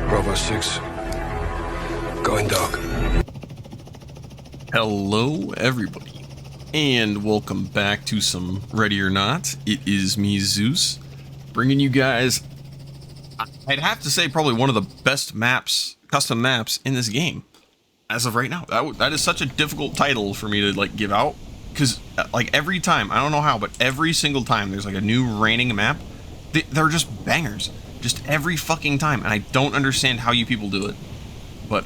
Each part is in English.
Bravo 6. Going dark. Hello, everybody, and welcome back to some Ready or Not. It is me, Zeus, bringing you guys, I'd have to say, probably one of the best maps, custom maps in this game, as of right now. That is such a difficult title for me to, like, give out, because, like, every time, I don't know how, but every single time there's, like, a new raining map, they're just bangers, just every fucking time, and I don't understand how you people do it, but,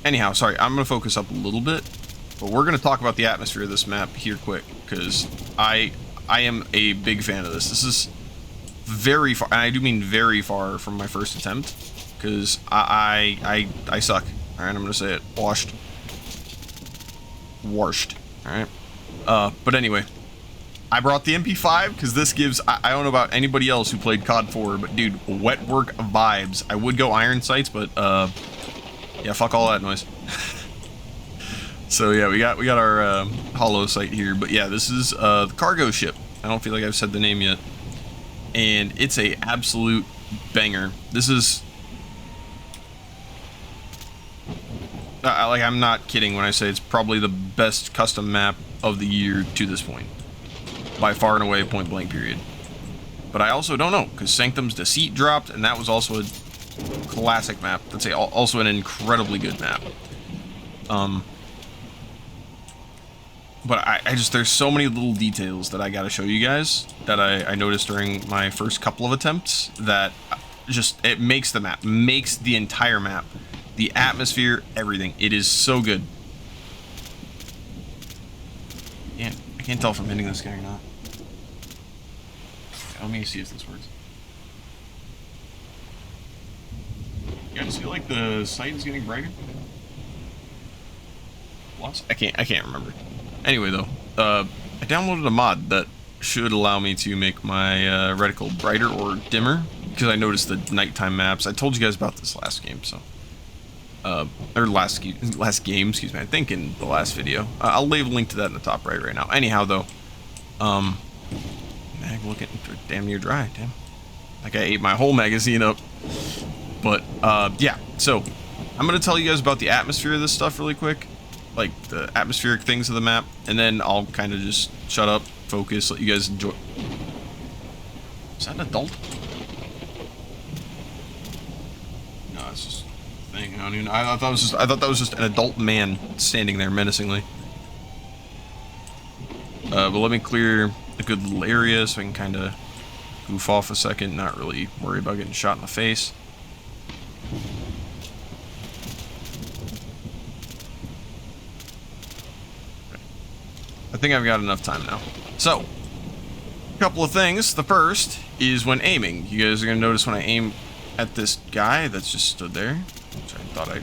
anyhow, sorry, I'm going to focus up a little bit, but we're going to talk about the atmosphere of this map here quick, because I am a big fan of this. This is very far, and I do mean very far from my first attempt, because I suck. Alright, I'm going to say it. Washed. Alright. But anyway, I brought the MP5, because this gives, I don't know about anybody else who played COD 4, but dude, wet work vibes. I would go iron sights, but, yeah, fuck all that noise. So yeah, we got our Holo sight here, but yeah, this is the cargo ship. I don't feel like I've said the name yet, and it's a absolute banger. This is like, I'm not kidding when I say it's probably the best custom map of the year to this point, by far and away, point blank period. But I also don't know, because Sanctum's Deceit dropped, and that was also a classic map. That's also an incredibly good map. But I just, there's so many little details that I gotta show you guys that I noticed during my first couple of attempts that just, it makes the map, makes the entire map, the atmosphere, everything. It is so good. Yeah, I can't tell if I'm hitting this guy or not. Let me see if this works. You guys feel like the sight is getting brighter? What? I can't remember. Anyway, though, I downloaded a mod that should allow me to make my reticle brighter or dimmer, because I noticed the nighttime maps. I told you guys about this last game, so or last game, excuse me. I think in the last video. I'll leave a link to that in the top right now. Anyhow, though, mag looking damn near dry. Damn, like I ate my whole magazine up. But yeah, so I'm gonna tell you guys about the atmosphere of this stuff really quick, like the atmospheric things of the map, and then I'll kind of just shut up, focus, let you guys enjoy. Is that an adult? No, it's just a thing. I don't even. I thought that was just an adult man standing there menacingly. But let me clear a good little area so I can kind of goof off a second, not really worry about getting shot in the face. I think I've got enough time now. So, a couple of things. The first is when aiming. You guys are going to notice when I aim at this guy that's just stood there, which I thought I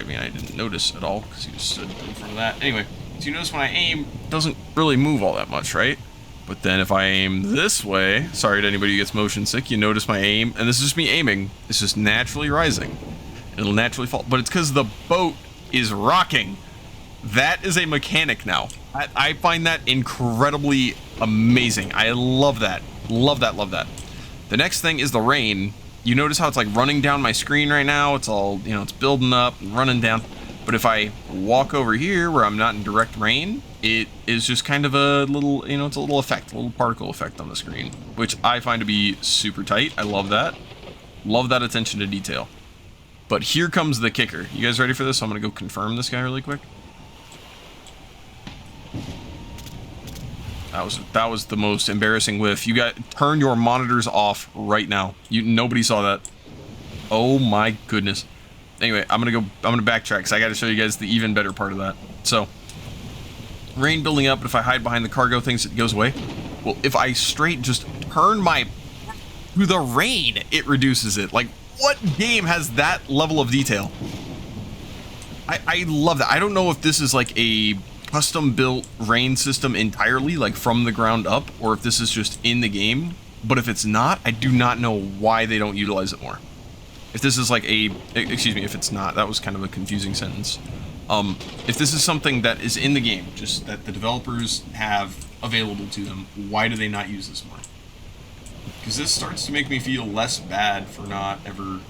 mean, I didn't notice at all because he just stood in front of that. Anyway, so you notice when I aim, it doesn't really move all that much, right? But then if I aim this way, sorry to anybody who gets motion sick, you notice my aim, and this is just me aiming. It's just naturally rising. It'll naturally fall, but it's because the boat is rocking. That is a mechanic now. I find that incredibly amazing. I love that. Love that, love that. The next thing is the rain. You notice how it's like running down my screen right now? It's all, you know, it's building up and running down. But if I walk over here where I'm not in direct rain, it is just kind of a little, you know, it's a little effect, a little particle effect on the screen, which I find to be super tight. I love that. Love that attention to detail. But here comes the kicker. You guys ready for this? I'm going to go confirm this guy really quick. That was the most embarrassing whiff. You got, turn your monitors off right now. Nobody saw that. Oh my goodness. Anyway, I'm gonna backtrack because I got to show you guys the even better part of that. So, rain building up, but if I hide behind the cargo things, it goes away. Well, if I straight just turn my through the rain, it reduces it. Like, what game has that level of detail? I love that. I don't know if this is like a custom built rain system entirely, like from the ground up, or if this is just in the game. But if it's not, I do not know why they don't utilize it more. If this is like a, excuse me, if it's not, that was kind of a confusing sentence. If this is something that is in the game, just that the developers have available to them, why do they not use this more? Because this starts to make me feel less bad for not ever,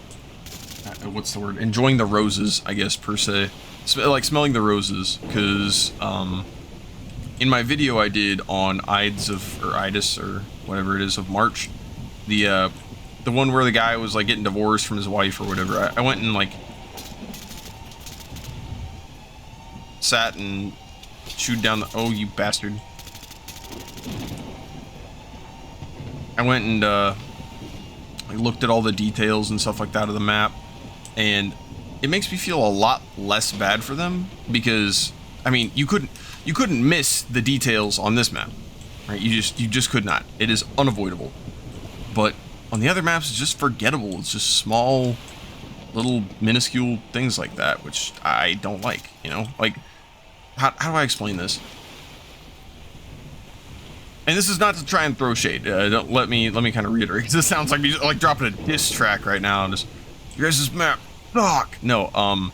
what's the word? Enjoying the roses, I guess, per se. Like smelling the roses, because in my video I did on Ides of, or Ides, or whatever it is, of March, the one where the guy was like getting divorced from his wife or whatever, I went and like sat and chewed down the, oh you bastard. I went and I looked at all the details and stuff like that of the map, and it makes me feel a lot less bad for them, because I mean you couldn't miss the details on this map, right? You just could not. It is unavoidable. But on the other maps, it's just forgettable. It's just small, little, minuscule things like that, which I don't like. You know, like how do I explain this? And this is not to try and throw shade. Don't let me kind of reiterate, because this sounds like me like dropping a diss track right now. Just, you guys, this map suck. No,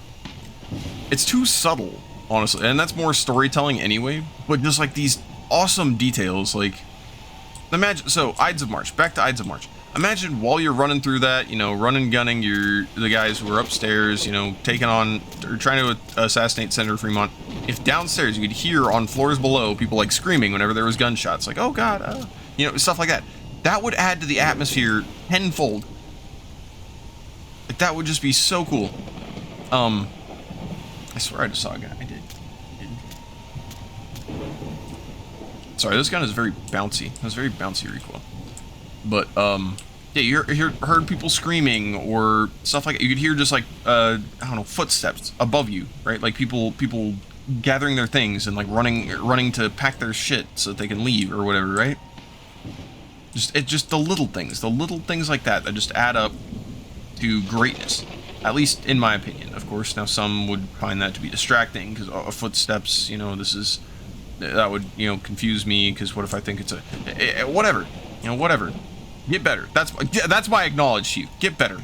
it's too subtle, honestly, and that's more storytelling anyway. But just like these awesome details, like imagine. So Ides of March. Back to Ides of March. Imagine while you're running through that, you know, running, gunning, the guys who are upstairs, you know, taking on or trying to assassinate Senator Fremont. If downstairs you could hear on floors below people like screaming whenever there was gunshots, like, oh god, you know, stuff like that. That would add to the atmosphere tenfold. Like, that would just be so cool. I swear I just saw a guy. I did. Sorry, this gun is very bouncy. It was very bouncy recoil. But, yeah, you heard people screaming or stuff like that. You could hear just like, I don't know, footsteps above you, right? Like people gathering their things and like running to pack their shit so that they can leave or whatever, right? Just the little things like that just add up to greatness. At least in my opinion, of course. Now some would find that to be distracting because footsteps, you know, that would, you know, confuse me, because what if I think it's whatever, you know, whatever. Get better. That's why I acknowledge you. Get better.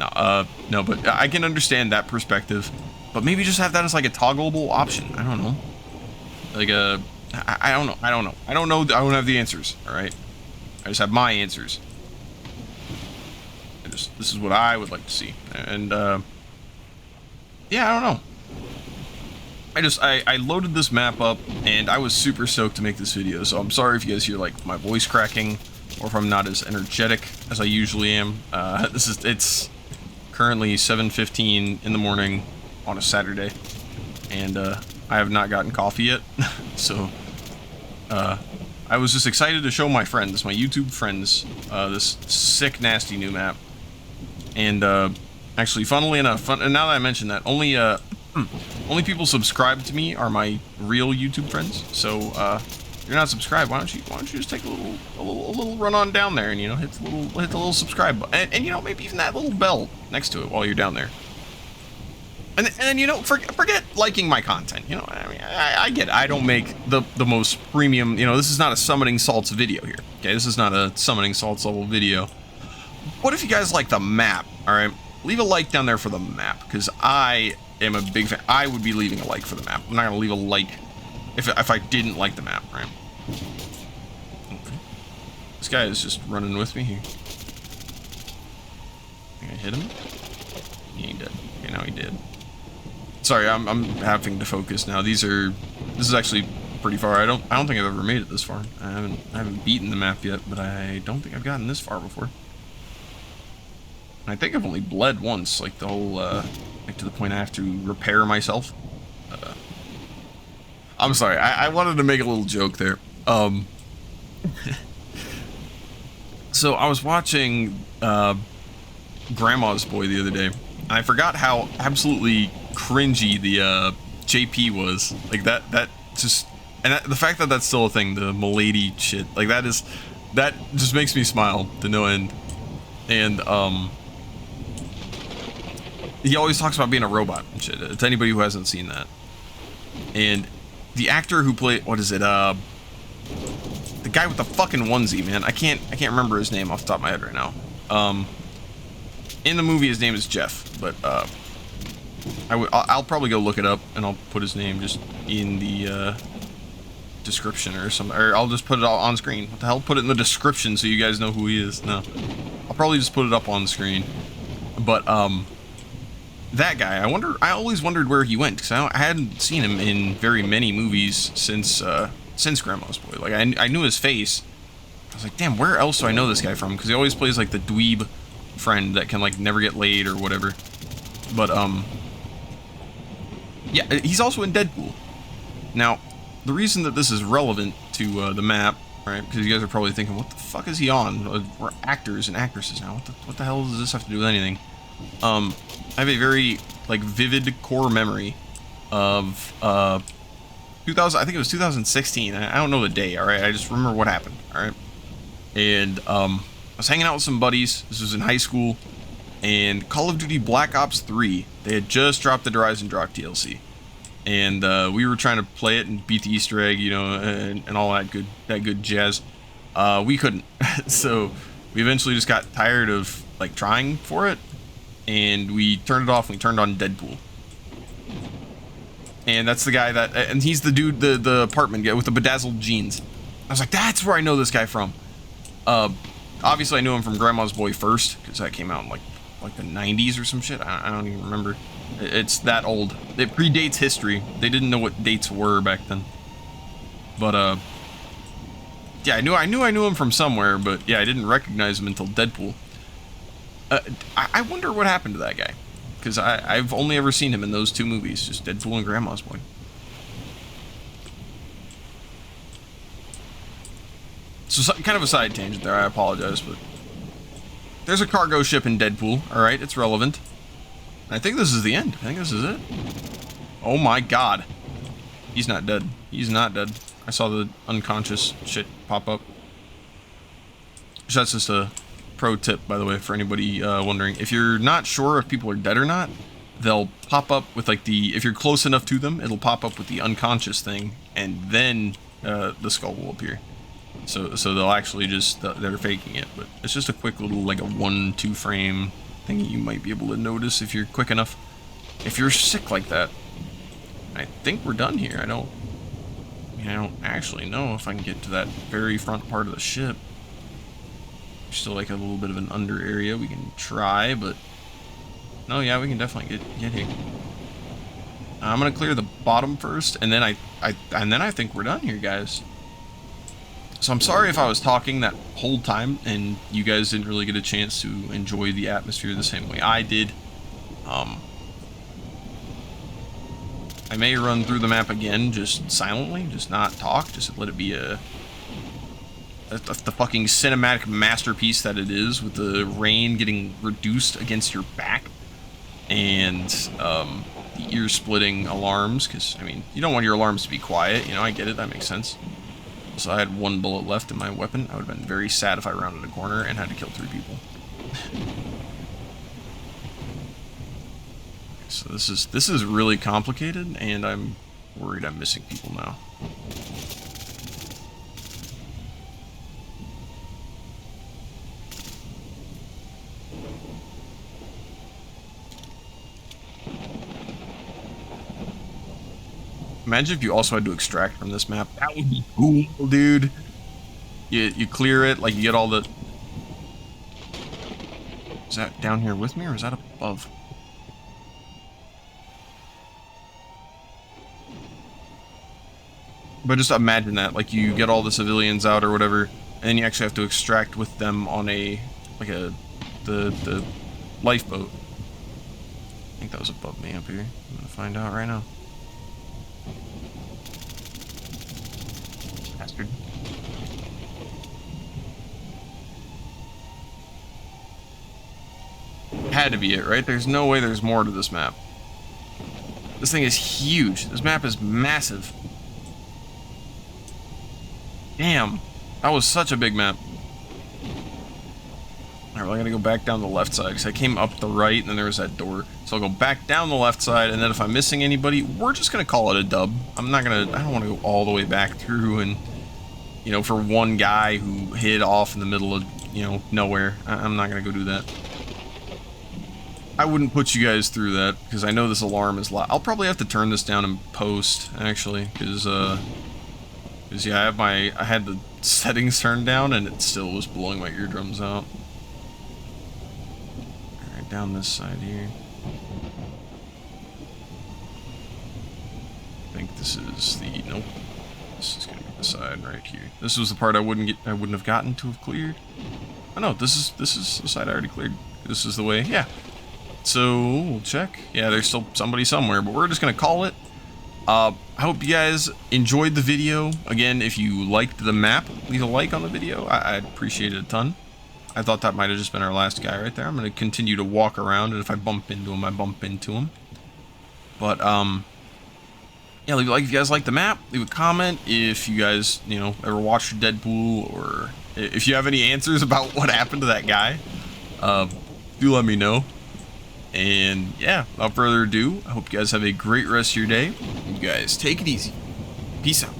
No, but I can understand that perspective. But maybe just have that as like a toggleable option. I don't know. Like I don't know. I don't have the answers. All right. I just have my answers. This is what I would like to see. And yeah, I don't know. I loaded this map up and I was super stoked to make this video. So I'm sorry if you guys hear like my voice cracking, or if I'm not as energetic as I usually am. It's currently 7:15 in the morning on a Saturday, and I have not gotten coffee yet. So I was just excited to show my friends, my YouTube friends, this sick, nasty new map. And actually, funnily enough, and now that I mention that, only people subscribed to me are my real YouTube friends. So if you're not subscribed, why don't you just take a little run on down there and, you know, hit the little subscribe button, and you know, maybe even that little bell next to it while you're down there. And you know, forget liking my content. You know, I mean, I get it. I don't make the most premium. You know, this is not a summoning salts video here. Okay, this is not a summoning salts level video. What if you guys like the map? All right, leave a like down there for the map, because I am a big fan. I would be leaving a like for the map. I'm not gonna leave a like if I didn't like the map, right? Okay. This guy is just running with me here. Think I hit him? He ain't dead. Okay, now he did. Sorry, I'm having to focus now. This is actually pretty far. I don't think I've ever made it this far. I haven't beaten the map yet, but I don't think I've gotten this far before. I think I've only bled once, like the whole like to the point I have to repair myself. I'm sorry, I wanted to make a little joke there. So I was watching Grandma's Boy the other day, and I forgot how absolutely cringy the JP was. Like that just, and the fact that that's still a thing, the milady shit, like that just makes me smile to no end. And he always talks about being a robot and shit. It's anybody who hasn't seen that. And the actor who played, what is it, the guy with the fucking onesie, man. I can't remember his name off the top of my head right now. In the movie, his name is Jeff, but I'll probably go look it up, and I'll put his name just in the description or something, or I'll just put it all on screen. What the hell? Put it in the description so you guys know who he is. No, I'll probably just put it up on the screen. But that guy, I always wondered where he went, because I hadn't seen him in very many movies since Grandma's Boy. Like I knew his face. I was like, damn, where else do I know this guy from? Because he always plays like the dweeb friend that can like never get laid or whatever. But yeah, he's also in Deadpool. Now, the reason that this is relevant to the map, right? Because you guys are probably thinking, what the fuck is he on? We're actors and actresses now. What the hell does this have to do with anything? I have a very like vivid core memory of 2000. I think it was 2016. I don't know the day. All right, I just remember what happened. All right, and I was hanging out with some buddies. This was in high school, and Call of Duty Black Ops 3. They had just dropped the Rise and Drock DLC. And we were trying to play it and beat the Easter egg, you know, and all that good jazz. We couldn't, so we eventually just got tired of like trying for it, and we turned it off. And we turned on Deadpool, and that's the guy and he's the dude, the apartment guy with the bedazzled jeans. I was like, that's where I know this guy from. Obviously I knew him from Grandma's Boy first, because that came out in like the 90s or some shit. I don't even remember. It's that old. It predates history. They didn't know what dates were back then. But yeah, I knew him from somewhere, but yeah, I didn't recognize him until Deadpool. I wonder what happened to that guy, because I've only ever seen him in those two movies, just Deadpool and Grandma's Boy. So kind of a side tangent there. I apologize, but there's a cargo ship in Deadpool. All right, it's relevant. I think this is the end. I think this is it. Oh my god. He's not dead. He's not dead. I saw the unconscious shit pop up. So that's just a pro tip, by the way, for anybody wondering. If you're not sure if people are dead or not, they'll pop up with like if you're close enough to them, it'll pop up with the unconscious thing, and then the skull will appear. So they'll actually just, they're faking it, but it's just a quick little, like a 1-2 frame thing you might be able to notice if you're quick enough. If you're sick like that. I think we're done here. I don't actually know if I can get to that very front part of the ship. There's still like a little bit of an under area we can try, but no, yeah, we can definitely get here. I'm gonna clear the bottom first, and then I think we're done here, guys. So I'm sorry if I was talking that whole time and you guys didn't really get a chance to enjoy the atmosphere the same way I did. I may run through the map again, just silently, just not talk, just let it be the fucking cinematic masterpiece that it is, with the rain getting reduced against your back, and the ear-splitting alarms, because, I mean, you don't want your alarms to be quiet, you know, I get it, that makes sense. So I had 1 bullet left in my weapon. I would have been very sad if I rounded a corner and had to kill 3 people. So this is really complicated, and I'm worried I'm missing people now. Imagine if you also had to extract from this map. That would be cool, dude. You clear it, like you get all the... Is that down here with me, or is that up above? But just imagine that, like you get all the civilians out or whatever, and then you actually have to extract with them on the lifeboat. I think that was above me up here. I'm gonna find out right now. Bastard. Had to be it, right? There's no way there's more to this map. This thing is huge. This map is massive. Damn. That was such a big map. Alright, well, I gotta go back down the left side, because I came up the right, and then there was that door. So I'll go back down the left side, and then if I'm missing anybody, we're just gonna call it a dub. I don't want to go all the way back through and, you know, for one guy who hid off in the middle of, you know, nowhere. I'm not gonna go do that. I wouldn't put you guys through that, because I know this alarm is loud. I'll probably have to turn this down in post, actually, because, Because yeah, I had the settings turned down and it still was blowing my eardrums out. Alright, down this side here. I think this is the, nope. This is gonna be the side right here. This was the part I wouldn't have gotten to have cleared. Oh no, this is the side I already cleared. This is the way, yeah. So we'll check. Yeah, there's still somebody somewhere, but we're just gonna call it. I hope you guys enjoyed the video. Again, if you liked the map, leave a like on the video. I'd appreciate it a ton. I thought that might have just been our last guy right there. I'm going to continue to walk around, and if I bump into him, I bump into him. But, yeah, leave a like if you guys like the map. Leave a comment if you guys, you know, ever watched Deadpool, or if you have any answers about what happened to that guy. Do let me know. And yeah, without further ado, I hope you guys have a great rest of your day. You guys take it easy. Peace out.